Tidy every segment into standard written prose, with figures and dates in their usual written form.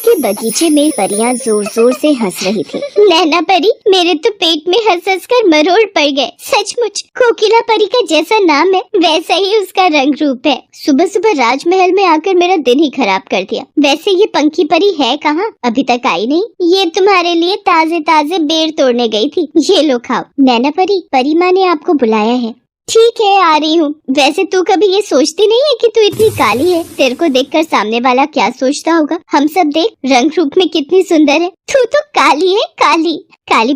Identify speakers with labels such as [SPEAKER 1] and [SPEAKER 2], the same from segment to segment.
[SPEAKER 1] के बगीचे में परियां जोर जोर से हंस रही थी। नैना परी, मेरे तो पेट में हंस हंस कर मरोड़ पड़ गए। सचमुच कोकिला परी का जैसा नाम है वैसा ही उसका रंग रूप है। सुबह सुबह राजमहल में आकर मेरा दिन ही खराब कर दिया। वैसे ये पंखी परी है कहाँ? अभी तक आई नहीं। ये तुम्हारे लिए ताजे ताजे बेर तोड़ने गई थी, ये लो खाओ। नैना परी, परी माँ ने आपको बुलाया है। ठीक है, आ रही हूँ। वैसे तू कभी ये सोचती नहीं है कि तू इतनी काली है? तेरे को देखकर सामने वाला क्या सोचता होगा? हम सब देख रंग रूप में कितनी सुंदर है। तू तो काली है, काली। काली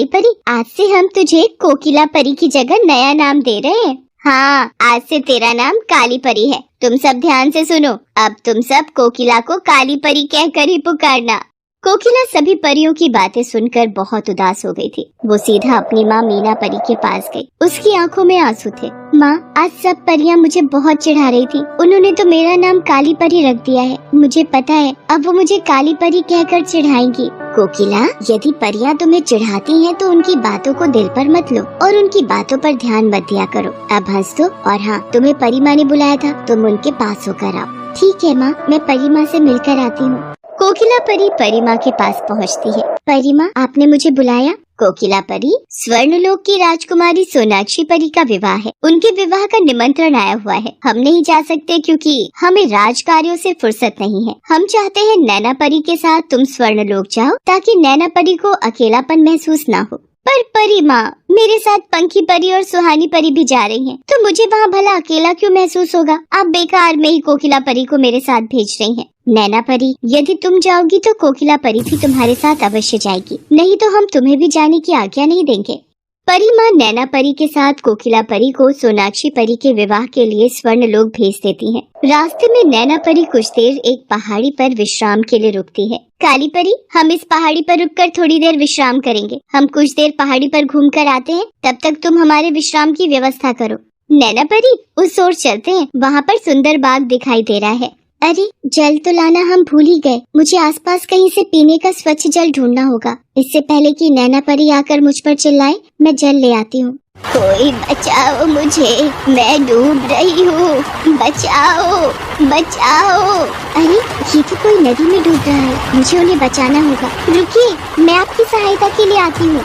[SPEAKER 1] परी, आज से हम तुझे कोकिला परी की जगह नया नाम दे रहे हैं। हाँ, आज से तेरा नाम काली परी है। तुम सब ध्यान से सुनो, अब तुम सब कोकिला को काली परी कहकर ही पुकारना। कोकिला सभी परियों की बातें सुनकर बहुत उदास हो गई थी। वो सीधा अपनी माँ मीना परी के पास गई। उसकी आंखों में आंसू थे। माँ, आज सब परियां मुझे बहुत चिढ़ा रही थी। उन्होंने तो मेरा नाम काली परी रख दिया है। मुझे पता है अब वो मुझे काली परी कहकर चिढ़ाएंगी। कोकिला, यदि परियां तुम्हें चिढ़ाती हैं तो उनकी बातों को दिल पर मत लो और उनकी बातों पर ध्यान मत दिया करो। अब हंस दो। और हाँ, तुम्हें परी माँ ने बुलाया था, तुम उनके पास होकर आओ। ठीक है माँ, मैं परी माँ से मिलकर आती हूँ। कोकिला परी परी माँ के पास पहुँचती है। परी माँ, आपने मुझे बुलाया? कोकिला परी, स्वर्णलोक की राजकुमारी सोनाक्षी परी का विवाह है। उनके विवाह का निमंत्रण आया हुआ है। हम नहीं जा सकते क्योंकि हमें राजकार्यों से फुर्सत नहीं है। हम चाहते हैं नैना परी के साथ तुम स्वर्णलोक जाओ ताकि नैना परी को अकेलापन महसूस ना हो। पर परी माँ, मेरे साथ पंखी परी और सुहानी परी भी जा रही हैं, तो मुझे वहाँ भला अकेला क्यों महसूस होगा? आप बेकार में ही कोकिला परी को मेरे साथ भेज रही हैं। नैना परी, यदि तुम जाओगी तो कोकिला परी भी तुम्हारे साथ अवश्य जाएगी, नहीं तो हम तुम्हें भी जाने की आज्ञा नहीं देंगे। परी माँ नैना परी के साथ कोकिला परी को सोनाक्षी परी के विवाह के लिए स्वर्णलोक भेज देती हैं। रास्ते में नैना परी कुछ देर एक पहाड़ी पर विश्राम के लिए रुकती है। काली परी, हम इस पहाड़ी पर रुककर थोड़ी देर विश्राम करेंगे। हम कुछ देर पहाड़ी पर घूम कर आते हैं, तब तक तुम हमारे विश्राम की व्यवस्था करो। नैना परी, उस ओर चलते हैं, वहाँ पर सुंदर बाग दिखाई दे रहा है। अरे, जल तो लाना हम भूल ही गए। मुझे आसपास कहीं से पीने का स्वच्छ जल ढूंढना होगा। इससे पहले कि नैना परी आकर मुझ पर चिल्लाए, मैं जल ले आती हूँ। कोई बचाओ मुझे, मैं डूब रही हूँ। बचाओ, बचाओ। अरे, ये तो कोई नदी में डूब रहा है। मुझे उन्हें बचाना होगा। रुकिए, मैं आपकी सहायता के लिए आती हूँ।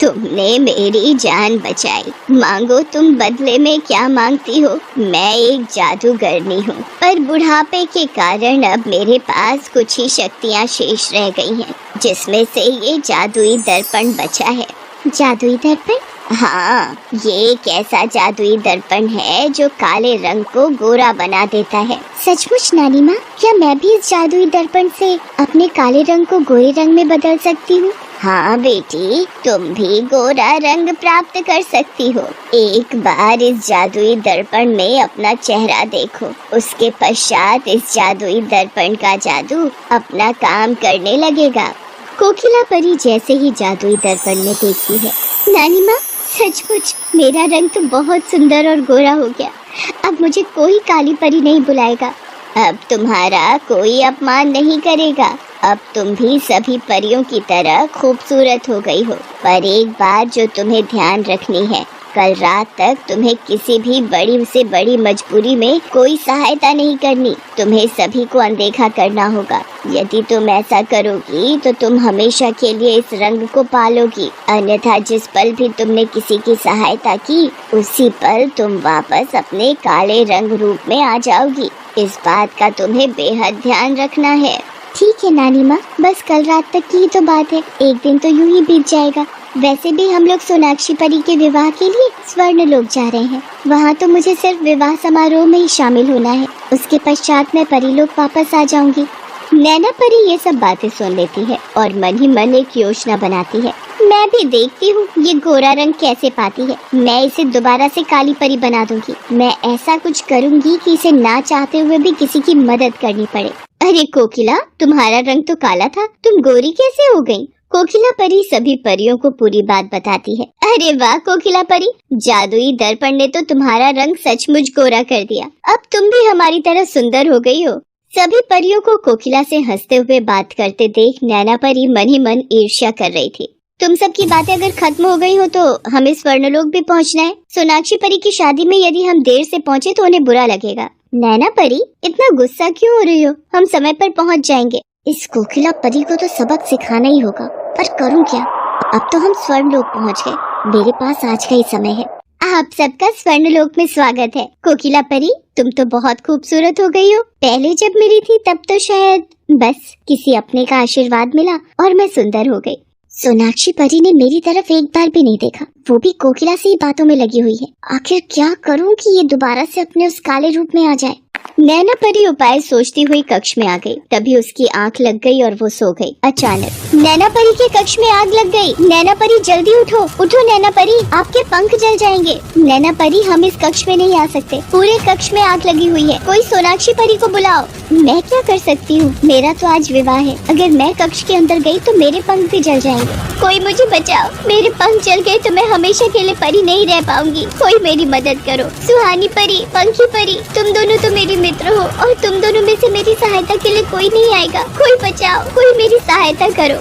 [SPEAKER 1] तुमने मेरी जान बचाई, मांगो तुम बदले में क्या मांगती हो? मैं एक जादूगरनी हूँ, पर बुढ़ापे के कारण अब मेरे पास कुछ ही शक्तियाँ शेष रह गई हैं, जिसमें से ये जादुई दर्पण बचा है। जादुई दर्पण? हाँ, ये एक ऐसा जादुई दर्पण है जो काले रंग को गोरा बना देता है। सचमुच नानी माँ, क्या मैं भी इस जादुई दर्पण से अपने काले रंग को गोरे रंग में बदल सकती हूँ? हाँ बेटी, तुम भी गोरा रंग प्राप्त कर सकती हो। एक बार इस जादुई दर्पण में अपना चेहरा देखो, उसके पश्चात इस जादुई दर्पण का जादू अपना काम करने लगेगा। कोकिला परी जैसे ही जादुई दर्पण में देखती है, नानी माँ, सचमुच मेरा रंग तो बहुत सुंदर और गोरा हो गया। अब मुझे कोई काली परी नहीं बुलाएगा। अब तुम्हारा कोई अपमान नहीं करेगा। अब तुम भी सभी परियों की तरह खूबसूरत हो गई हो। पर एक बात जो तुम्हें ध्यान रखनी है, कल रात तक तुम्हें किसी भी बड़ी से बड़ी मजबूरी में कोई सहायता नहीं करनी। तुम्हें सभी को अनदेखा करना होगा। यदि तुम ऐसा करोगी तो तुम हमेशा के लिए इस रंग को पालोगी। अन्यथा जिस पल भी तुमने किसी की सहायता की, उसी पल तुम वापस अपने काले रंग रूप में आ जाओगी। इस बात का तुम्हें बेहद ध्यान रखना है। ठीक है नानी माँ, बस कल रात तक की ही तो बात है। एक दिन तो यूं ही बीत जाएगा। वैसे भी हम लोग सोनाक्षी परी के विवाह के लिए स्वर्णलोक जा रहे हैं। वहाँ तो मुझे सिर्फ विवाह समारोह में ही शामिल होना है। उसके पश्चात मैं परीलोक वापस आ जाऊंगी। नैना परी ये सब बातें सुन लेती है और मन ही मन एक योजना बनाती है। मैं भी देखती हूँ ये गोरा रंग कैसे पाती है। मैं इसे दोबारा से काली परी बना दूंगी। मैं ऐसा कुछ करूँगी कि इसे ना चाहते हुए भी किसी की मदद करनी पड़े। अरे कोकिला, तुम्हारा रंग तो काला था, तुम गोरी कैसे हो गई? कोकिला परी सभी परियों को पूरी बात बताती है। अरे वाह कोकिला परी, जादुई दर्पण ने तो तुम्हारा रंग सचमुच गोरा कर दिया। अब तुम भी हमारी तरह सुंदर हो गई हो। सभी परियों को कोकिला से हंसते हुए बात करते देख नैना परी मन ही मन ईर्ष्या कर रही थी। तुम सबकी बातें अगर खत्म हो गई हो तो हमें स्वर्णलोक भी पहुंचना है। सोनाक्षी परी की शादी में यदि हम देर से पहुंचे तो उन्हें बुरा लगेगा। नैना परी, इतना गुस्सा क्यों हो रही हो? हम समय पर पहुंच जाएंगे। इस कोकिला परी को तो सबक सिखाना ही होगा, पर करूं क्या? अब तो हम स्वर्ण लोक पहुंच गए। मेरे पास आज का ही समय है। आप सबका स्वर्ण लोक में स्वागत है। कोकिला परी, तुम तो बहुत खूबसूरत हो गई हो। पहले जब मिली थी तब तो शायद बस किसी अपने का आशीर्वाद मिला और मैं सुंदर हो गई। सोनाक्षी परी ने मेरी तरफ एक बार भी नहीं देखा, वो भी कोकिला से ही बातों में लगी हुई है। आखिर क्या करूं कि ये दोबारा से अपने उस काले रूप में आ जाए। नैना परी उपाय सोचती हुई कक्ष में आ गई। तभी उसकी आंख लग गई और वो सो गई। अचानक नैना परी के कक्ष में आग लग गई। नैना परी जल्दी उठो, उठो नैना परी, आपके पंख जल जाएंगे। नैना परी, हम इस कक्ष में नहीं आ सकते, पूरे कक्ष में आग लगी हुई है। कोई सोनाक्षी परी को बुलाओ। मैं क्या कर सकती हूँ, मेरा तो आज विवाह है। अगर मैं कक्ष के अंदर गई तो मेरे पंख भी जल जाएंगे। कोई मुझे बचाओ, मेरे पंख जल गए तो मैं हमेशा के लिए परी नहीं रह पाऊंगी। कोई मेरी मदद करो। सुहानी परी, पंखी परी, तुम दोनों तो मेरी मित्र हो और तुम दोनों में से मेरी सहायता के लिए कोई नहीं आएगा। कोई बचाओ, कोई मेरी सहायता करो।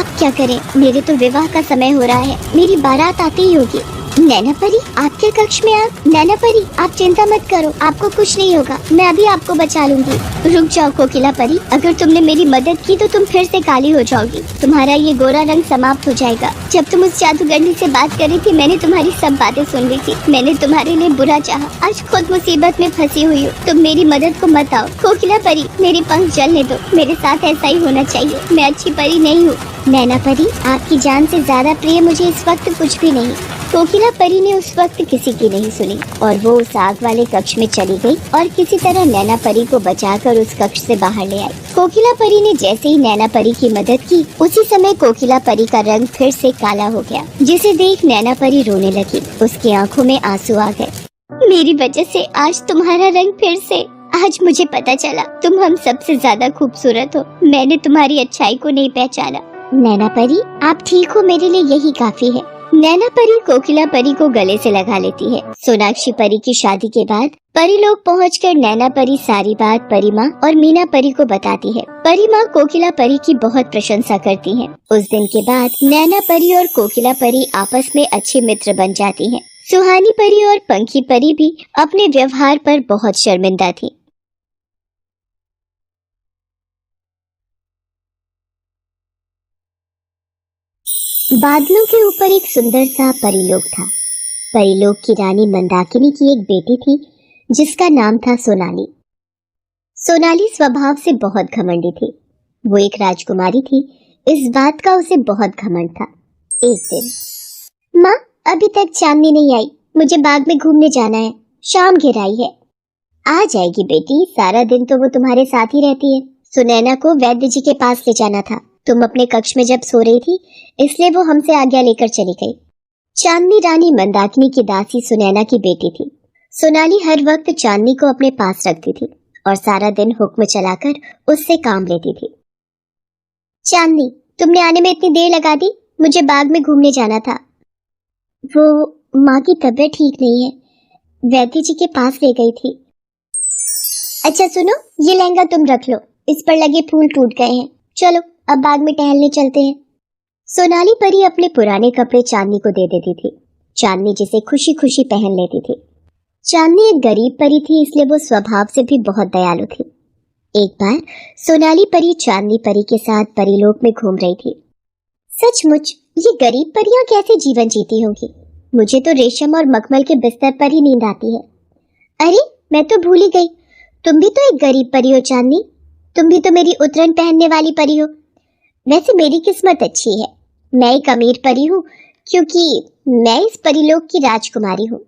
[SPEAKER 1] अब क्या करें, मेरे तो विवाह का समय हो रहा है, मेरी बारात आती ही होगी। नैना परी, आपके कक्ष में आग। नैना परी, आप चिंता मत करो, आपको कुछ नहीं होगा, मैं अभी आपको बचा लूंगी। रुक जाओ कोकिला परी, अगर तुमने मेरी मदद की तो तुम फिर से काली हो जाओगी, तुम्हारा ये गोरा रंग समाप्त हो जाएगा। जब तुम उस जादूगरनी से बात कर रही थी, मैंने तुम्हारी सब बातें सुन ली थी। मैंने तुम्हारे लिए बुरा चाहा, आज खुद मुसीबत में फंसी हुई हूँ। तुम मेरी मदद को मत आओ। कोकिला परी, मेरे पंख जलने दो, मेरे साथ ऐसा ही होना चाहिए। मैं अच्छी परी नहीं हूँ। नैना परी, आपकी जान से ज्यादा प्रिय मुझे इस वक्त कुछ भी नहीं। कोकिला परी ने उस वक्त किसी की नहीं सुनी और वो उस आग वाले कक्ष में चली गई और किसी तरह नैना परी को बचाकर उस कक्ष से बाहर ले आई। कोकिला परी ने जैसे ही नैना परी की मदद की, उसी समय कोकिला परी का रंग फिर से काला हो गया, जिसे देख नैना परी रोने लगी। उसकी आंखों में आंसू आ गए। मेरी वजह से आज तुम्हारा रंग फिर से। आज मुझे पता चला तुम हम सबसे ज्यादा खूबसूरत हो। मैंने तुम्हारी अच्छाई को नहीं पहचाना। नैना परी, आप ठीक हो, मेरे लिए यही काफी है। नैना परी कोकिला परी को गले से लगा लेती है। सोनाक्षी परी की शादी के बाद परी लोग पहुंचकर नैना परी सारी बात परी माँ और मीना परी को बताती है। परी माँ कोकिला परी की बहुत प्रशंसा करती हैं। उस दिन के बाद नैना परी और कोकिला परी आपस में अच्छे मित्र बन जाती हैं। सुहानी परी और पंखी परी भी अपने व्यवहार पर बहुत शर्मिंदा थी। बादलों के ऊपर एक सुंदर सा परीलोक था। परीलोक की रानी मंदाकिनी की एक बेटी थी जिसका नाम था सोनाली। सोनाली स्वभाव से बहुत घमंडी थी। वो एक राजकुमारी थी, इस बात का उसे बहुत घमंड था। एक दिन, माँ, अभी तक चांदनी नहीं आई, मुझे बाग में घूमने जाना है, शाम घेर आई है। आ जाएगी बेटी, सारा दिन तो वो तुम्हारे साथ ही रहती है। सुनैना को वैद्य जी के पास ले जाना था, तुम अपने कक्ष में जब सो रही थी इसलिए वो हमसे आज्ञा लेकर चली गई। चांदनी रानी मंदाकिनी की दासी सुनैना की बेटी थी। सोनाली हर वक्त चांदनी को अपने पास रखती थी और सारा दिन हुक्म चलाकर उससे काम लेती थी। चांदनी, तुमने आने में इतनी देर लगा दी, मुझे बाग में घूमने जाना था। वो माँ की तबीयत ठीक नहीं है, वैद्य जी के पास ले गई थी। अच्छा सुनो, ये लहंगा तुम रख लो, इस पर लगे फूल टूट गए हैं, चलो अब बाग में टहलने चलते हैं। सोनाली परी अपने पुराने कपड़े चांदनी को दे देती थी। चांदनी जिसे खुशी खुशी पहन लेती थी। चांदनी एक गरीब परी थी, इसलिए वो स्वभाव से भी बहुत दयालु थी। एक बार सोनाली परी चांदनी परी के साथ परीलोक में घूम रही थी। सचमुच ये गरीब परियां कैसे जीवन जीती होंगी? मुझे तो रेशम और मखमल के बिस्तर पर ही नींद आती है। अरे, मैं तो भूल ही गई, तुम भी तो एक गरीब परी हो चांदनी, तुम भी तो मेरी उतरन पहनने वाली परी हो। वैसे मेरी किस्मत अच्छी है, मैं एक अमीर परी हूँ क्योंकि मैं इस परीलोक की राजकुमारी हूँ।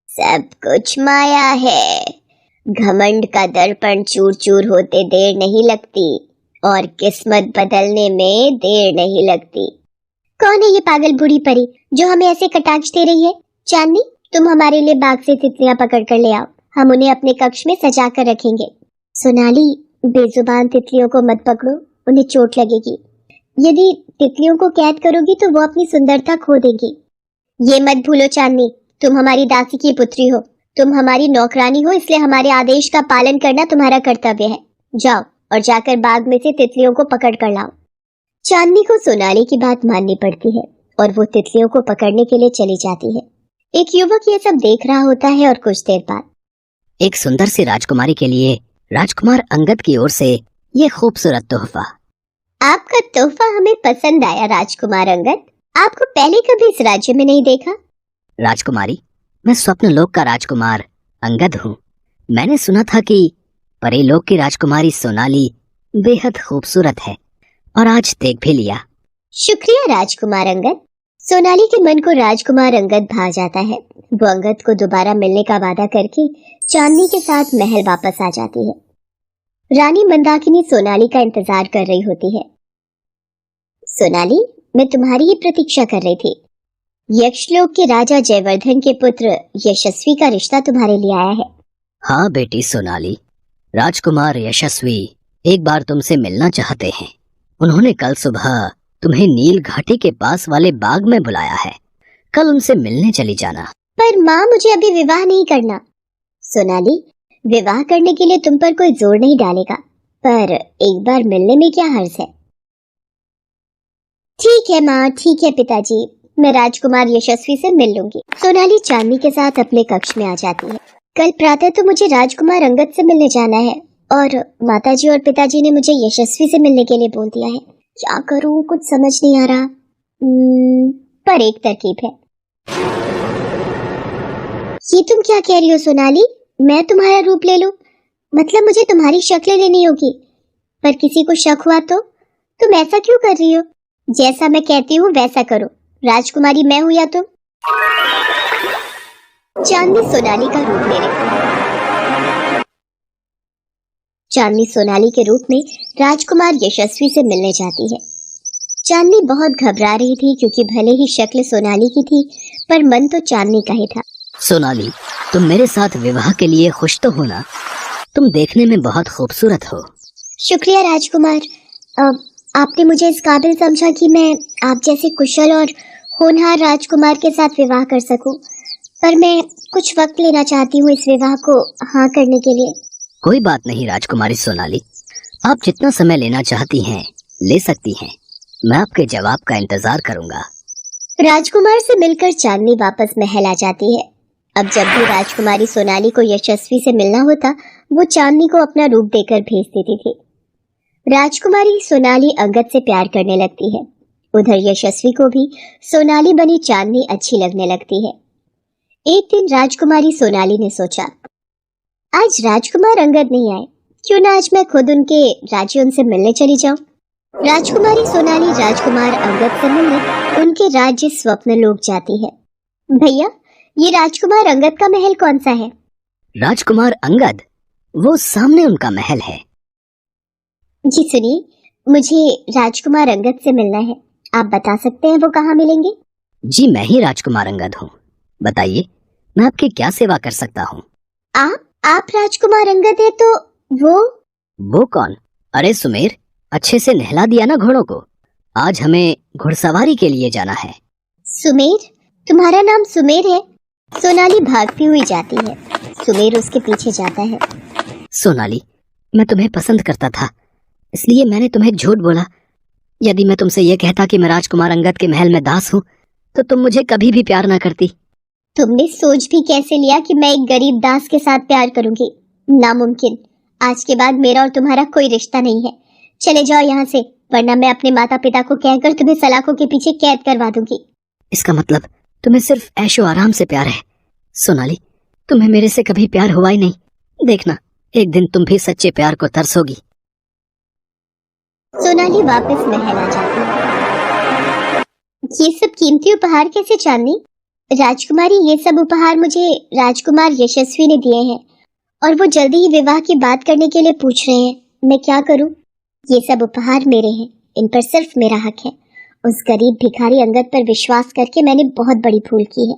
[SPEAKER 1] सब कुछ माया है, घमंड का दर्पण चूर चूर होते देर नहीं लगती और किस्मत बदलने में देर नहीं लगती। कौन है ये पागल बूढ़ी परी जो हमें ऐसे कटाक्ष दे रही है? चांदनी, तुम हमारे लिए बाग से तितलियां पकड़ कर ले आओ, हम उन्हें अपने कक्ष में सजा कर रखेंगे। सोनाली, बेजुबान तितलियों को मत पकड़ो, उन्हें चोट लगेगी। यदि तितलियों को कैद करोगी तो वो अपनी सुंदरता खो देगी। ये मत भूलो चांदनी, तुम हमारी दासी की पुत्री हो, तुम हमारी नौकरानी हो, इसलिए हमारे आदेश का पालन करना तुम्हारा कर्तव्य है। जाओ और जाकर बाग में से तितलियों को पकड़ कर लाओ। चांदनी को सोनाली की बात माननी पड़ती है और वो तितलियों को पकड़ने के लिए चली जाती है। एक युवक ये सब देख रहा होता है और कुछ देर बाद
[SPEAKER 2] एक सुंदर सी राजकुमारी के लिए राजकुमार अंगद की ओर से ये खूबसूरत तोहफा।
[SPEAKER 1] आपका तोहफा हमें पसंद आया राजकुमार अंगद। आपको पहले कभी इस राज्य में नहीं देखा।
[SPEAKER 2] राजकुमारी, मैं स्वप्नलोक का राजकुमार अंगद हूँ। मैंने सुना था कि परीलोक की राजकुमारी सोनाली बेहद खूबसूरत है और आज देख भी लिया।
[SPEAKER 1] शुक्रिया राजकुमार अंगद। सोनाली के मन को राजकुमार अंगद भा जाता है। वो अंगद को दोबारा मिलने का वादा करके चांदनी के साथ महल वापस आ जाती है। रानी मंदाकिनी सोनाली का इंतजार कर रही होती है। सोनाली, मैं तुम्हारी ही प्रतीक्षा कर रही थी। यक्षलोक के राजा जयवर्धन के पुत्र यशस्वी का रिश्ता तुम्हारे लिए आया है।
[SPEAKER 2] हाँ बेटी सोनाली, राजकुमार यशस्वी एक बार तुमसे मिलना चाहते हैं। उन्होंने कल सुबह तुम्हें नील घाटी के पास वाले बाग में बुलाया है। कल उनसे मिलने चली जाना।
[SPEAKER 1] पर माँ, मुझे अभी विवाह नहीं करना। सोनाली, विवाह करने के लिए तुम पर कोई जोर नहीं डालेगा, पर एक बार मिलने में क्या हर्ज है। ठीक है माँ, ठीक है पिताजी, मैं राजकुमार यशस्वी से मिल लूंगी। सोनाली चांदनी के साथ अपने कक्ष में आ जाती है। कल प्रातः तो मुझे राजकुमार अंगद से मिलने जाना है और माताजी और पिताजी ने मुझे यशस्वी से मिलने के लिए बोल दिया है। क्या करूं, कुछ समझ नहीं आ रहा। पर एक तरकीब है। ये तुम क्या कह रही हो सोनाली? मैं तुम्हारा रूप ले लूं? मतलब मुझे तुम्हारी शक्ल लेनी होगी? पर किसी को शक हुआ तो? तुम ऐसा क्यों कर रही हो? जैसा मैं कहती हूँ वैसा करो। राजकुमारी मैं हूँ या तुम? चांदनी सोनाली का रूप ले रही है। चांदनी सोनाली के रूप में राजकुमार यशस्वी से मिलने जाती है। चांदनी बहुत घबरा रही थी क्योंकि भले ही शक्ल सोनाली की थी पर मन तो चांदनी का ही था।
[SPEAKER 2] सोनाली, तुम मेरे साथ विवाह के लिए खुश तो हो ना? तुम देखने में बहुत खूबसूरत हो।
[SPEAKER 1] शुक्रिया राजकुमार। आपने मुझे इस काबिल समझा कि मैं आप जैसे कुशल और होनहार राजकुमार के साथ विवाह कर सकूं। पर मैं कुछ वक्त लेना चाहती हूँ इस विवाह को हाँ करने के लिए।
[SPEAKER 2] कोई बात नहीं राजकुमारी सोनाली, आप जितना समय लेना चाहती हैं ले सकती हैं। मैं आपके जवाब का इंतजार करूंगा।
[SPEAKER 1] राजकुमार से मिलकर चांदनी वापस महल आ जाती है। अब जब भी राजकुमारी सोनाली को यशस्वी से मिलना होता वो चांदनी को अपना रूप देकर भेज देती थी। राजकुमारी सोनाली अंगद से प्यार करने लगती है। उधर यशस्वी को भी सोनाली बनी चांदनी अच्छी लगने लगती है। एक दिन राजकुमारी सोनाली ने सोचा, आज राजकुमार अंगद नहीं आए, क्यों ना आज मैं खुद उनके राज्य उनसे मिलने चली जाऊं। राजकुमारी सोनाली राजकुमार अंगद से मिलने उनके राज्य स्वप्नलोक जाती है। भैया, ये राजकुमार अंगद का महल कौन सा है?
[SPEAKER 2] राजकुमार अंगद, वो सामने उनका महल है।
[SPEAKER 1] जी सुनिए, मुझे राजकुमार अंगद से मिलना है। आप बता सकते हैं वो कहाँ मिलेंगे?
[SPEAKER 2] जी मैं ही राजकुमार अंगद हूँ। बताइए, मैं आपकी क्या सेवा कर सकता हूँ?
[SPEAKER 1] आप राजकुमार अंगद है तो वो
[SPEAKER 2] कौन? अरे सुमेर, अच्छे से नहला दिया ना घोड़ों को। आज हमें घुड़सवारी के लिए जाना है।
[SPEAKER 1] सुमेर? तुम्हारा नाम सुमेर है? सोनाली भागती हुई जाती है। सुमेर उसके पीछे जाता है।
[SPEAKER 2] सोनाली, मैं तुम्हें पसंद करता था, इसलिए मैंने तुम्हें झूठ बोला। यदि मैं तुमसे ये कहता कि मैं राजकुमार अंगद के महल में दास हूँ तो तुम मुझे कभी भी प्यार ना करती।
[SPEAKER 1] तुमने सोच भी कैसे लिया कि मैं एक गरीब दास के साथ प्यार करूंगी? नामुमकिन। आज के बाद मेरा और तुम्हारा कोई रिश्ता नहीं है। चले जाओ यहाँ से, वरना मैं अपने माता पिता को कहकर तुम्हें सलाखों के पीछे कैद करवा दूंगी।
[SPEAKER 2] इसका मतलब तुम्हें सिर्फ ऐशो आराम से प्यार है। सोनाली, तुम्हें मेरे से कभी प्यार हुआ ही नहीं। देखना, एक दिन तुम भी सच्चे प्यार को तरसोगी।
[SPEAKER 1] सोनाली वापस महल आ जाती है। ये सब कीमती उपहार कैसे चांदनी? राजकुमारी, ये सब उपहार मुझे राजकुमार यशस्वी ने दिए हैं और वो जल्दी ही विवाह की बात करने के लिए पूछ रहे हैं। मैं क्या करूं? ये सब उपहार मेरे हैं, इन पर सिर्फ मेरा हक है। उस गरीब भिखारी अंगद पर विश्वास करके मैंने बहुत बड़ी भूल की है।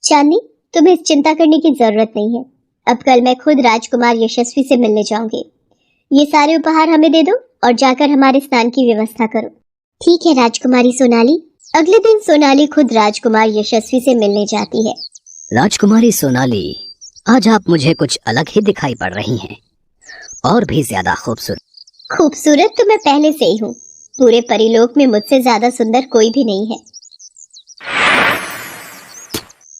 [SPEAKER 1] चांदनी, तुम्हें इस चिंता करने की जरूरत नहीं है। अब कल मैं खुद राजकुमार यशस्वी से मिलने जाऊंगी। ये सारे उपहार हमें दे दो और जाकर हमारे स्नान की व्यवस्था करो। ठीक है राजकुमारी सोनाली। अगले दिन सोनाली खुद राजकुमार यशस्वी से मिलने जाती है।
[SPEAKER 2] राजकुमारी सोनाली, आज आप मुझे कुछ अलग ही दिखाई पड़ रही हैं, और भी ज्यादा खूबसूरत।
[SPEAKER 1] खूबसूरत तो मैं पहले से ही हूँ। पूरे परीलोक में मुझसे ज्यादा सुंदर कोई भी नहीं है।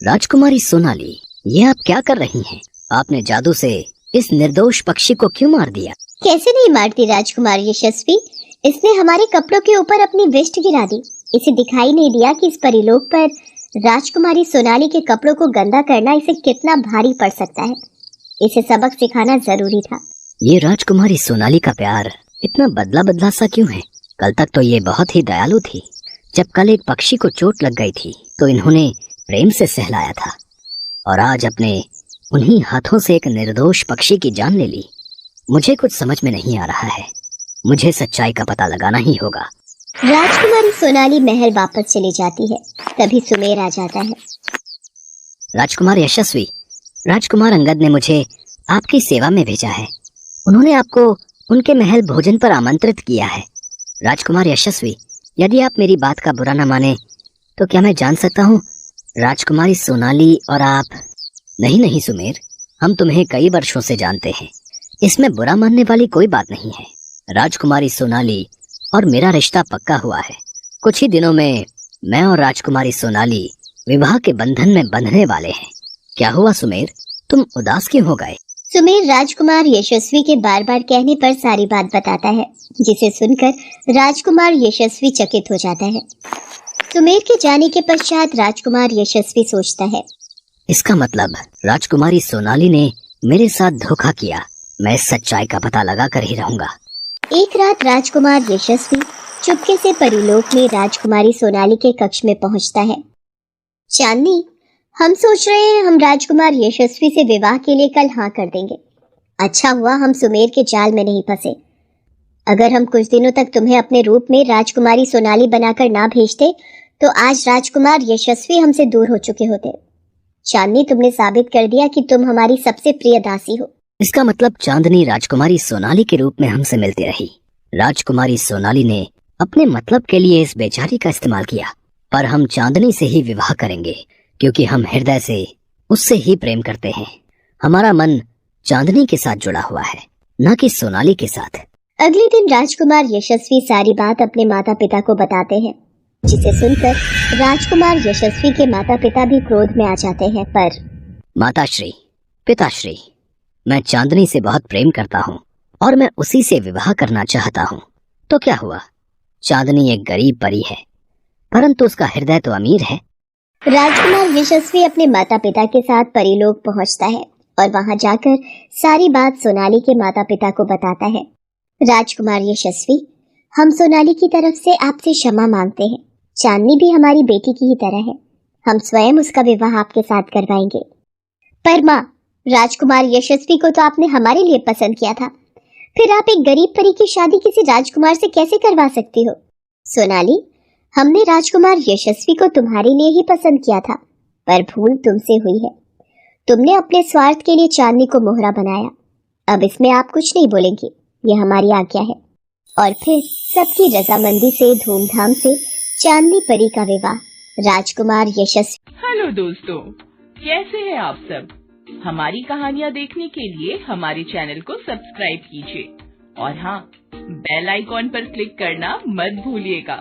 [SPEAKER 2] राजकुमारी सोनाली, ये आप क्या कर रही हैं? आपने जादू से इस निर्दोष पक्षी को क्यों मार दिया?
[SPEAKER 1] कैसे नहीं मारती राजकुमार यशस्वी? इसने हमारे कपड़ों के ऊपर अपनी वेस्ट गिरा दी। इसे दिखाई नहीं दिया कि इस परिलोक पर राजकुमारी सोनाली के कपड़ों को गंदा करना इसे कितना भारी पड़ सकता है। इसे सबक सिखाना जरूरी था।
[SPEAKER 2] ये राजकुमारी सोनाली का प्यार इतना बदला बदला सा क्यों है? कल तक तो ये बहुत ही दयालु थी। जब कल एक पक्षी को चोट लग गई थी तो इन्होंने प्रेम से सहलाया था, और आज अपने उन्हीं हाथों से एक निर्दोष पक्षी की जान ले ली। मुझे कुछ समझ में नहीं आ रहा है। मुझे सच्चाई का पता लगाना ही होगा।
[SPEAKER 1] राजकुमारी सोनाली महल वापस चली जाती है। तभी सुमेर आ जाता है।
[SPEAKER 2] राजकुमार यशस्वी, राजकुमार अंगद ने मुझे आपकी सेवा में भेजा है। उन्होंने आपको उनके महल भोजन पर आमंत्रित किया है। राजकुमार यशस्वी, यदि आप मेरी बात का बुरा न माने तो क्या मैं जान सकता हूँ राजकुमारी सोनाली और आप? नहीं नहीं सुमेर, हम तुम्हें कई वर्षों से जानते हैं। इसमें बुरा मानने वाली कोई बात नहीं है। राजकुमारी सोनाली और मेरा रिश्ता पक्का हुआ है। कुछ ही दिनों में मैं और राजकुमारी सोनाली विवाह के बंधन में बंधने वाले हैं। क्या हुआ सुमेर, तुम उदास क्यों हो गए?
[SPEAKER 1] सुमेर राजकुमार यशस्वी के बार बार कहने पर सारी बात बताता है, जिसे सुनकर राजकुमार यशस्वी चकित हो जाता है। सुमेर के जाने के पश्चात राजकुमार यशस्वी सोचता है,
[SPEAKER 2] इसका मतलब राजकुमारी सोनाली ने मेरे साथ धोखा किया। मैं इस सच्चाई का पता लगा कर ही रहूंगा।
[SPEAKER 1] एक रात राजकुमार यशस्वी चुपके से परिलोक में राजकुमारी सोनाली के कक्ष में पहुंचता है। चांदनी, हम सोच रहे हैं हम राजकुमार यशस्वी से विवाह के लिए कल हाँ कर देंगे। अच्छा हुआ हम सुमेर के जाल में नहीं फंसे। अगर हम कुछ दिनों तक तुम्हें अपने रूप में राजकुमारी सोनाली बनाकर ना भेजते तो आज राजकुमार यशस्वी हमसे दूर हो चुके होते। चांदनी, तुमने साबित कर दिया कि तुम हमारी सबसे प्रिय दासी हो।
[SPEAKER 2] इसका मतलब चांदनी राजकुमारी सोनाली के रूप में हमसे मिलती रही। राजकुमारी सोनाली ने अपने मतलब के लिए इस बेचारी का इस्तेमाल किया, पर हम चांदनी से ही विवाह करेंगे क्योंकि हम हृदय से उससे ही प्रेम करते हैं। हमारा मन चांदनी के साथ जुड़ा हुआ है, न कि सोनाली के साथ।
[SPEAKER 1] अगले दिन राजकुमार यशस्वी सारी बात अपने माता पिता को बताते हैं, जिसे सुनकर राजकुमार यशस्वी के माता पिता भी क्रोध में आ जाते हैं। पर
[SPEAKER 2] माताश्री, पिताश्री, मैं चांदनी से बहुत प्रेम करता हूँ और मैं उसी से विवाह करना चाहता हूँ। तो क्या हुआ? चांदनी एक गरीब परी है, परंतु उसका हृदय तो अमीर है।
[SPEAKER 1] राजकुमार यशस्वी अपने माता पिता के साथ परिलोक पहुंचता है और वहां जाकर सारी बात सोनाली के माता पिता को बताता है। राजकुमार यशस्वी, हम सोनाली की तरफ से आपसे क्षमा मांगते हैं। चांदनी भी हमारी बेटी की ही तरह है। हम स्वयं उसका विवाह आपके साथ करवाएंगे। पर माँ, राजकुमार यशस्वी को तो आपने हमारे लिए पसंद किया था, फिर आप एक गरीब परी की शादी किसी राजकुमार से कैसे करवा सकती हो? सोनाली, हमने राजकुमार यशस्वी को तुम्हारे लिए ही पसंद किया था, पर भूल तुमसे हुई है। तुमने अपने स्वार्थ के लिए चांदनी को मोहरा बनाया। अब इसमें आप कुछ नहीं बोलेंगे, ये हमारी आज्ञा है। और फिर सबकी रजामंदी से धूमधाम से चांदनी परी का विवाह राजकुमार यशस्वी।
[SPEAKER 3] हेलो दोस्तों, कैसे हैं आप सब? हमारी कहानियाँ देखने के लिए हमारे चैनल को सब्सक्राइब कीजिए और हाँ, बेल आइकॉन पर क्लिक करना मत भूलिएगा।